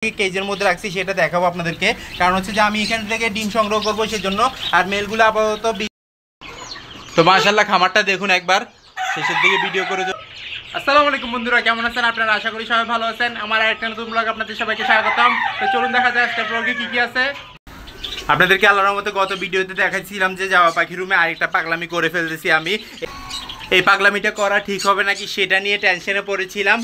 কেজের মধ্যে রাখছি সেটা দেখাবো আপনাদেরকে। কারণ হচ্ছে যে আমি এখান থেকে ডিম সংগ্রহ করবো সেজন্য। আর মেলগুলো আপাতত তো মাশাআল্লাহ খামারটা দেখুন একবার, শেষের দিকে ভিডিও করে। আসসালামু আলাইকুম বন্ধুরা, কেমন আছেন আপনারা? আশা করি সবাই ভালো আছেন। আমার আরেকটা নতুন ব্লগ আপনাদের সবাইকে স্বাগতম। তো চলুন দেখা যায় আজকের ব্লগে কি কি আছে। আপনাদেরকে আল্লাহর রহমতে গত ভিডিওতে দেখাচ্ছিলাম যে জাওয়া পাখি রুমে আরেকটা পাগলামি করে ফেলতেছি আমি। এই পাগলামিটা করা ঠিক হবে নাকি সেটা নিয়ে টেনশনে পড়েছিলাম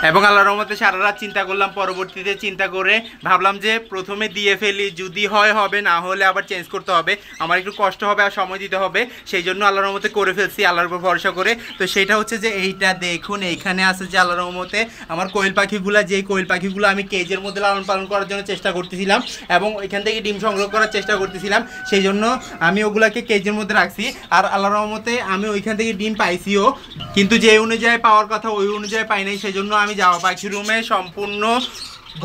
এবং আল্লাহর রহমতে সারা রাত চিন্তা করলাম। পরবর্তীতে চিন্তা করে ভাবলাম যে প্রথমে দিয়ে ফেলি, যদি হয় হবে, না হলে আবার চেঞ্জ করতে হবে, আমার একটু কষ্ট হবে আর সময় দিতে হবে। সেই জন্য আল্লাহর রহমতে করে ফেলছি আল্লাহর উপর ভরসা করে। তো সেটা হচ্ছে যে এইটা দেখুন, এইখানে আছে যে আল্লাহর রহমতে আমার কোয়েল পাখিগুলো, যেই কোয়েল পাখিগুলো আমি কেজের মধ্যে লালন পালন করার জন্য চেষ্টা করতেছিলাম এবং এখান থেকে ডিম সংগ্রহ করার চেষ্টা করতেছিলাম, সেই জন্য আমি ওগুলাকে কেজের মধ্যে রাখছি। আর আল্লাহর রহমতে আমি ওইখান থেকে ডিম পাইছিও, কিন্তু যে অনুযায়ী পাওয়ার কথা ওই অনুযায়ী পাই নাই। সেই জন্য আমি জাওয়া পাখি রুমে সম্পূর্ণ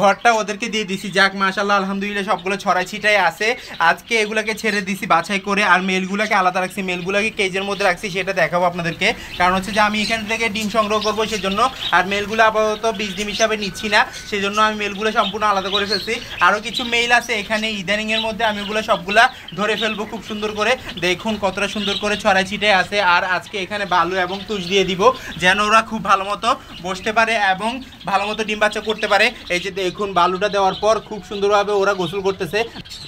ঘরটা ওদেরকে দিয়ে দিছি। যাক মাশাআল্লাহ আলহামদুলিল্লাহ সবগুলো ছড়াই ছিটাই আছে। আজকে এগুলাকে ছেড়ে দিছি বাছাই করে, আর মেলগুলোকে আলাদা রাখছি, মেলগুলোকে কেজের মধ্যে রাখছি সেটা দেখাবো আপনাদেরকে। কারণ হচ্ছে যে আমি এখান থেকে ডিম সংগ্রহ করবো সেজন্য। আর মেলগুলো আপাতত বীজ ডিম হিসাবে নিচ্ছি না, সেই জন্য আমি মেলগুলো সম্পূর্ণ আলাদা করে ফেলছি। আরও কিছু মেল আছে এখানে, ইদানিংয়ের মধ্যে আমি ওগুলো সবগুলা ধরে ফেলবো খুব সুন্দর করে। দেখুন কতটা সুন্দর করে ছড়াই ছিটাই আছে। আর আজকে এখানে বালু এবং তুষ দিয়ে দিব যেন ওরা খুব ভালো মতো বসতে পারে এবং ভালো মতো ডিম বাচ্চা করতে পারে। এই যে দেখুন বালুটা দেওয়ার পর খুব সুন্দরভাবে ওরা গোসল করতেছে,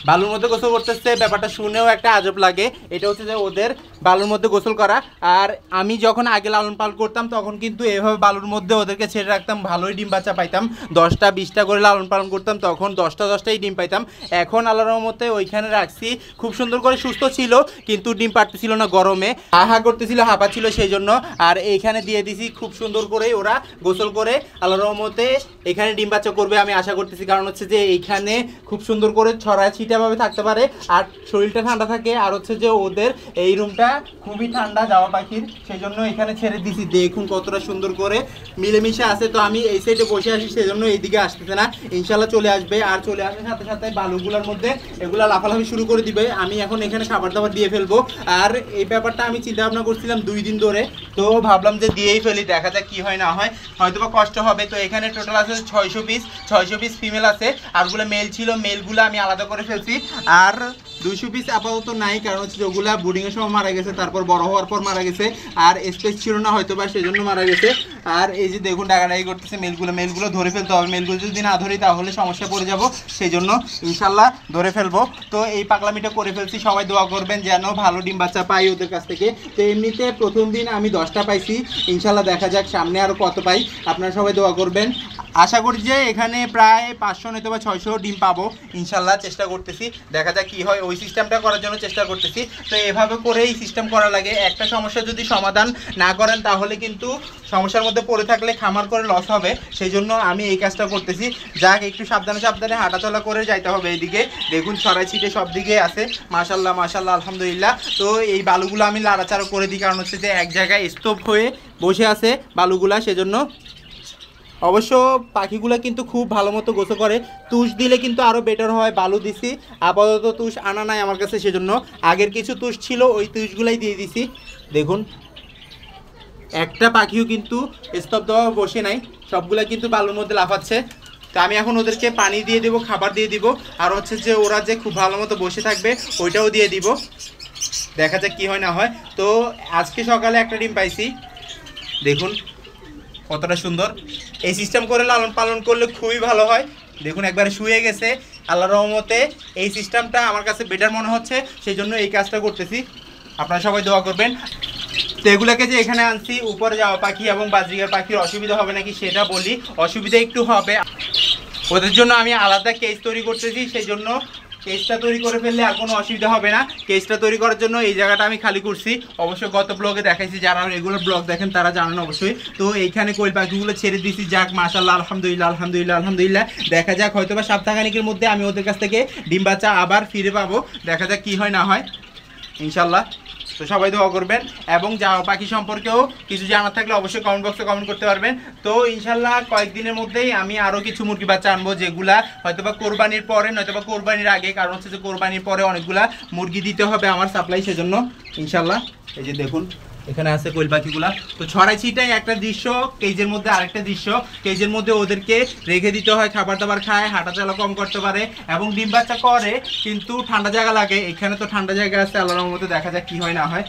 বালুর মধ্যে গোসল করতেছে। ব্যাপারটা শুনেও একটা আজব লাগে। এটা হচ্ছে যে ওদের বালুর মধ্যে গোসল করা। আর আমি যখন আগে লালন পালন করতাম তখন কিন্তু এভাবে বালুর মধ্যে ওদেরকে ছেড়ে রাখতাম, ভালোই ডিম বাচ্চা পাইতাম। 10টা 20টা করে লালন পালন করতাম, তখন 10টাই ডিম পাইতাম। এখন আল্লাহর রহমতে ওইখানে রাখছি, খুব সুন্দর করে সুস্থ ছিল, কিন্তু ডিম পারতেছিল না, গরমে আহা করতেছিল, হাঁপাচ্ছিল, সেই জন্য। আর এইখানে দিয়ে দিছি খুব সুন্দর করে ওরা গোসল করে আল্লাহর রহমতে এখানে ডিম বাচ্চা করবে আমি আশা করতেছি। কারণ হচ্ছে যে এইখানে খুব সুন্দর করে ছড়ায় ছিটাভাবে থাকতে পারে আর শরীরটা ঠান্ডা থাকে। আর হচ্ছে যে ওদের এই রুমটা খুবই ঠান্ডা জাওয়া পাখির, সেই জন্য এখানে ছেড়ে দিছি। দেখুন কতটা সুন্দর করে মিলেমিশে আছে। তো আমি এই সাইডে বসে আসি, সেই জন্য এইদিকে আসতেছে না, ইনশাল্লাহ চলে আসবে। আর চলে আসার সাথে সাথে বালুগুলোর মধ্যে এগুলা লাফালাফি শুরু করে দিবে। আমি এখন এখানে খাবার দাবার দিয়ে ফেলবো। আর এই ব্যাপারটা আমি চিন্তা ভাবনা করছিলাম 2 দিন ধরে, তো ভাবলাম যে দিয়েই ফেলি, দেখা যাক কি হয় না হয়, হয়তো বা কষ্ট হবে। তো এখানে টোটাল আছে 600 পিস ফিমেল আছে, আরগুলো মেল ছিল, মেলগুলো আমি আলাদা করে ফেলছি। আর 200 পিস আপাতত নাই, কারণ হচ্ছে ওগুলা বোর্ডিংয়ের সময় মারা গেছে, তারপর বড় হওয়ার পর মারা গেছে, আর স্পেস ছিল না হয়তো বা সেজন্য মারা গেছে। আর এই যে দেখুন ডাকাডাকি করতেছে মেলগুলো ধরে ফেলতে হবে। মেলগুলো যদি না ধরি তাহলে সমস্যা পড়ে যাব, সেই জন্য ইনশাল্লাহ ধরে ফেলবো। তো এই পাগলামিটা করে ফেলছি, সবাই দোয়া করবেন যেন ভালো ডিম বাচ্চা পাই ওদের কাছ থেকে। তো এমনিতে প্রথম দিন আমি 10টা পাইছি, ইনশাল্লাহ দেখা যাক সামনে আরও কত পাই, আপনারা সবাই দোয়া করবেন। আশা করি যে এখানে প্রায় 500 নয়তো বা 600 ডিম পাবো ইনশাল্লাহ, চেষ্টা করতেছি, দেখা যাক কি হয়। ওই সিস্টেমটা করার জন্য চেষ্টা করতেছি। তো এভাবে করেই সিস্টেম করা লাগে। একটা সমস্যা যদি সমাধান না করেন তাহলে কিন্তু সমস্যার মধ্যে পড়ে থাকলে খামার করে লস হবে, সেই জন্য আমি এই কাজটা করতেছি। যাক একটু সাবধানে সাবধানে হাঁটাচলা করে যাইতে হবে। এইদিকে দেখুন ছড়াই ছিটে সব দিকে আছে, মাশাল্লাহ মাশাল্লাহ আলহামদুলিল্লাহ। তো এই বালুগুলো আমি লাড়াচাড়া করে দিই, কারণ হচ্ছে যে এক জায়গায় স্তূপ হয়ে বসে আছে বালুগুলা, সেজন্য। অবশ্য পাখিগুলো কিন্তু খুব ভালো মতো গোসল করে, তুষ দিলে কিন্তু আরও বেটার হয়। বালু দিছি, আপাতত তুষ আনা নাই আমার কাছে, সেজন্য আগের কিছু তুষ ছিল ওই তুষগুলাই দিয়ে দিছি। দেখুন একটা পাখিও কিন্তু স্তব্ধভাবে বসে নাই, সবগুলা কিন্তু বালুর মধ্যে লাফাচ্ছে। তো আমি এখন ওদেরকে পানি দিয়ে দেবো, খাবার দিয়ে দিব, আর হচ্ছে যে ওরা যে খুব ভালো মতো বসে থাকবে ওইটাও দিয়ে দিব, দেখা যাক কী হয় না হয়। তো আজকে সকালে একটা ডিম পাইছি, দেখুন কতটা সুন্দর। এই সিস্টেম করে লালন পালন করলে খুবই ভালো হয়। দেখুন একবারে শুয়ে গেছে, আল্লাহর রহমতে এই সিস্টেমটা আমার কাছে বেটার মনে হচ্ছে, সেই জন্য এই কাজটা করতেছি। আপনারা সবাই দোয়া করবেন। তো এগুলোকে যে এখানে আনছি, উপরে যাওয়া পাখি এবং বাজরিগার পাখির অসুবিধা হবে নাকি সেটা বলি। অসুবিধা একটু হবে, ওদের জন্য আমি আলাদা কেজ তৈরি করতেছি, সেই জন্য কেজটা তৈরি করে ফেললে আর কোনো অসুবিধা হবে না। কেজটা তৈরি করার জন্য এই জায়গাটা আমি খালি করছি, অবশ্যই গত ব্লগে দেখাইছি, যারা রেগুলার ব্লগ দেখেন তারা জানেন অবশ্যই। তো এইখানে কোয়েল পাখিগুলো ছেড়ে দিয়েছি, যাক মাশাল্লাহ আলহামদুলিল্লাহ আলহামদুলিল্লাহ আলহামদুলিল্লাহ। দেখা যাক হয়তো বা সপ্তাহখানিকের মধ্যে আমি ওদের কাছ থেকে ডিম বাচ্চা আবার ফিরে পাবো, দেখা যাক কী হয় না হয় ইনশাল্লাহ। তো সবাই দোয়া করবেন এবং জাওয়া পাখি সম্পর্কেও কিছু জানার থাকলে অবশ্যই কমেন্ট বক্সে কমেন্ট করতে পারবেন। তো ইনশাল্লাহ কয়েকদিনের মধ্যেই আমি আরও কিছু মুরগি বাচ্চা আনবো, যেগুলা হয়তোবা কোরবানির পরে নয়তোবা কোরবানির আগে, কারণ হচ্ছে যে কোরবানির পরে অনেকগুলা মুরগি দিতে হবে আমার সাপ্লাই, সেজন্য ইনশাল্লাহ। এই যে দেখুন এখানে আছে কোয়েল পাখিগুলা। তো ছড়াই ছিটাই একটা দৃশ্য, কেজের মধ্যে আরেকটা দৃশ্য। কেজের মধ্যে ওদেরকে রেখে দিতে হয়, খাবার দাবার খায়, হাঁটা চলা কম করতে পারে এবং ডিম বাচ্চা করে, কিন্তু ঠান্ডা জায়গা লাগে। এখানে তো ঠান্ডা জায়গা আছে, আল্লাহর রহমতে দেখা যাক কি হয় না হয়।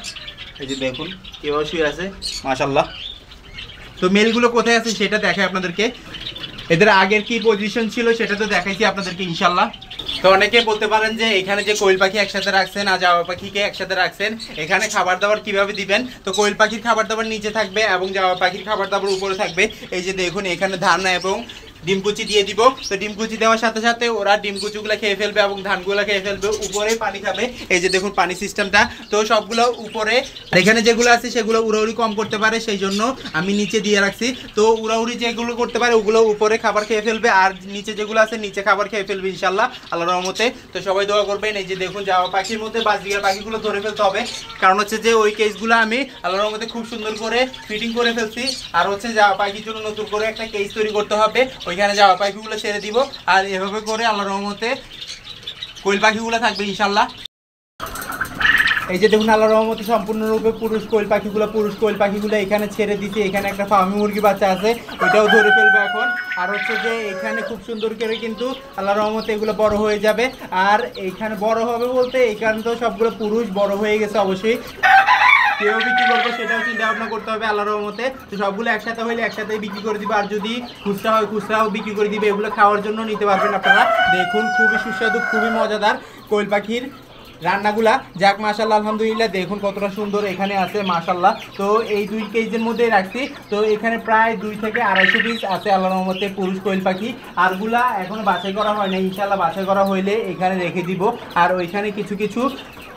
এই যে দেখুন কেউ শুয়ে আছে মাশাআল্লাহ। তো মেলগুলো কোথায় আছে সেটা দেখাই আপনাদেরকে। এদের আগের কি পজিশন ছিল সেটা তো দেখাইছি আপনাদেরকে ইনশাল্লাহ। তো অনেকে বলতে পারেন যে এখানে যে কোয়েল পাখি একসাথে রাখছেন আর জাওয়া পাখিকে একসাথে রাখছেন, এখানে খাবার দাবার কিভাবে দিবেন? তো কোয়েল পাখির খাবার দাবার নিচে থাকবে এবং জাওয়া পাখির খাবার দাবার উপরে থাকবে। এই যে দেখুন এখানে ধান এবং ডিমকুচি দিয়ে দিব। তো ডিমকুচি দেওয়ার সাথে সাথে ওরা ডিমকুচিগুলো খেয়ে ফেলবে এবং ধানগুলো খেয়ে ফেলবে, উপরে পানি খাবে। এই যে দেখুন পানি সিস্টেমটা। তো সবগুলো উপরে, এখানে যেগুলো আছে সেগুলো উড়াউড়ি কম করতে পারে, সেই জন্য আমি নিচে দিয়ে রাখছি। তো উড়াউড়ি যেগুলো করতে পারে ওগুলো উপরে খাবার খেয়ে ফেলবে, আর নিচে যেগুলো আছে নিচে খাবার খেয়ে ফেলবে ইনশাল্লাহ আল্লাহর রহমতে। তো সবাই দোয়া করবেন। এই যে দেখুন জাওয়া পাখির মধ্যে বাজরিয়ার পাখিগুলো ধরে ফেলতে হবে, কারণ হচ্ছে যে ওই কেসগুলো আমি আল্লাহর রহমতে খুব সুন্দর করে ফিটিং করে ফেলছি। আর হচ্ছে জাওয়া পাখির জন্য নতুন করে একটা কেস তৈরি করতে হবে, ওইখানে যাওয়া পাখিগুলো ছেড়ে দিব। আর এভাবে করে আল্লাহর রহমতে কোয়েল পাখিগুলো থাকবে ইনশাল্লাহ। এই যে দেখুন আল্লাহর রহমতে সম্পূর্ণরূপে পুরুষ কোয়েল পাখিগুলো এখানে ছেড়ে দিচ্ছে। এখানে একটা ফার্মি মুরগি বাচ্চা আছে, ওইটাও ধরে ফেলবে এখন। আর হচ্ছে যে এখানে খুব সুন্দর করে কিন্তু আল্লাহর রহমতে এগুলো বড় হয়ে যাবে। আর এইখানে বড় হবে বলতে এইখানে তো সবগুলো পুরুষ বড় হয়ে গেছে, অবশ্যই কেউ বিক্রি করবো সেটাও চিন্তা ভাবনা করতে হবে আল্লাহর রহমতে। তো সবগুলো একসাথে হইলে একসাথেই বিক্রি করে দিবে, আর যদি খুচরা হয় খুচরাও বিক্রি করে দিবে। এগুলো খাওয়ার জন্য নিতে পারবেন আপনারা। দেখুন খুবই সুস্বাদু, খুবই মজাদার কোয়েল পাখির রান্নাগুলা। যাক মাশাআল্লাহ আলহামদুলিল্লাহ, দেখুন কতটা সুন্দর এখানে আছে মাশাআল্লাহ। তো এই 2 কেজির মধ্যে রাখছি। তো এখানে প্রায় 2 থেকে 250 পিস আছে আল্লাহর রহমতে পুরুষ কোয়েল পাখি। আরগুলা এখনো বাছাই করা হয় না, ইনশাআল্লাহ বাছাই করা হইলে এখানে রেখে দিব। আর ওইখানে কিছু কিছু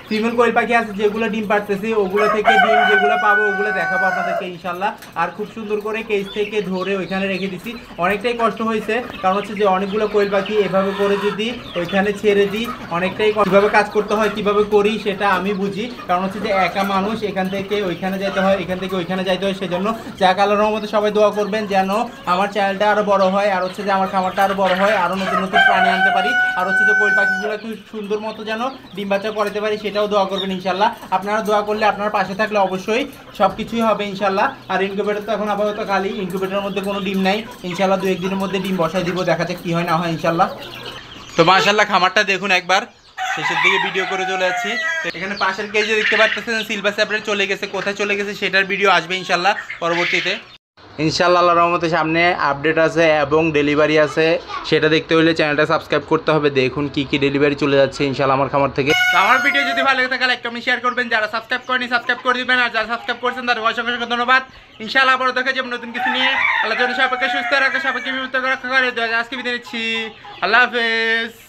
ফিমেল কোয়েল পাখি আছে যেগুলো ডিম পাড়তেছে, ওগুলো থেকে ডিম যেগুলো পাবো ওগুলো দেখাবো আপনাদেরকে ইনশাল্লাহ। আর খুব সুন্দর করে কেজ থেকে ধরে ওইখানে রেখে দিছি। অনেকটাই কষ্ট হয়েছে, কারণ হচ্ছে যে অনেকগুলো কোয়েল পাখি এভাবে করে যদি ওইখানে ছেড়ে দিই, অনেকটাই কীভাবে কাজ করতে হয়, কিভাবে করি সেটা আমি বুঝি। কারণ হচ্ছে যে একা মানুষ, এখান থেকে ওইখানে যেতে হয়, এখান থেকে ওইখানে যাইতে হয়। সেজন্য যাক আল্লাহর রহমতে সবাই দোয়া করবেন যেন আমার চ্যানেলটা আরও বড় হয়, আর হচ্ছে যে আমার খামারটা আরও বড় হয়, আরও নতুন নতুন প্রাণী আনতে পারি, আর হচ্ছে যে কোয়েল পাখিগুলো খুব সুন্দর মতো যেন ডিম বাচ্চা করাতে পারি, সেটাও দোয়া করবেন ইনশাল্লাহ। আপনারা দোয়া করলে, আপনার পাশে থাকলে অবশ্যই সব কিছুই হবে ইনশাল্লাহ। আর ইনকিউবেটর তো এখন আপাতত খালি, ইনকিউবেটরের মধ্যে কোনো ডিম নাই। ইনশাল্লাহ 2-1 দিনের মধ্যে ডিম বসাই দিব, দেখা যাক কি হয় না হয় ইনশাল্লাহ। তো মাশাআল্লাহ খামারটা দেখুন একবার, শেষের দিকে ভিডিও করে চলে যাচ্ছি। এখানে পাশের কেজে দেখতে পাচ্ছেন সিলভার স্যাপ্রেট চলে গেছে, কোথায় চলে গেছে সেটার ভিডিও আসবে ইনশাল্লাহ পরবর্তীতে। ইনশাআল্লাহ আল্লাহর রহমতে সামনে আপডেট আছে এবং ডেলিভারি আছে, সেটা দেখতে হলে চ্যানেলটা সাবস্ক্রাইব করতে হবে। দেখুন কি কি ডেলিভারি চলে যাচ্ছে ইনশাআল্লাহ আমার খামার থেকে। তো আমার ভিডিও যদি ভালো লাগে থাকে লাইক কমেন্ট শেয়ার করবেন, যারা সাবস্ক্রাইব করেনি সাবস্ক্রাইব করে দিবেন, আর যারা সাবস্ক্রাইব করছেন তাদের অসংখ্য ধন্যবাদ। ইনশাআল্লাহ আবারও দেখা যাবে নতুন কিছু নিয়ে। আল্লাহ যেন সবাইকে সুস্থ রাখে, সবাইকে বিমুক্ত রাখা করে। আজকে বিদায় নিচ্ছি, আল্লাহ হাফেজ।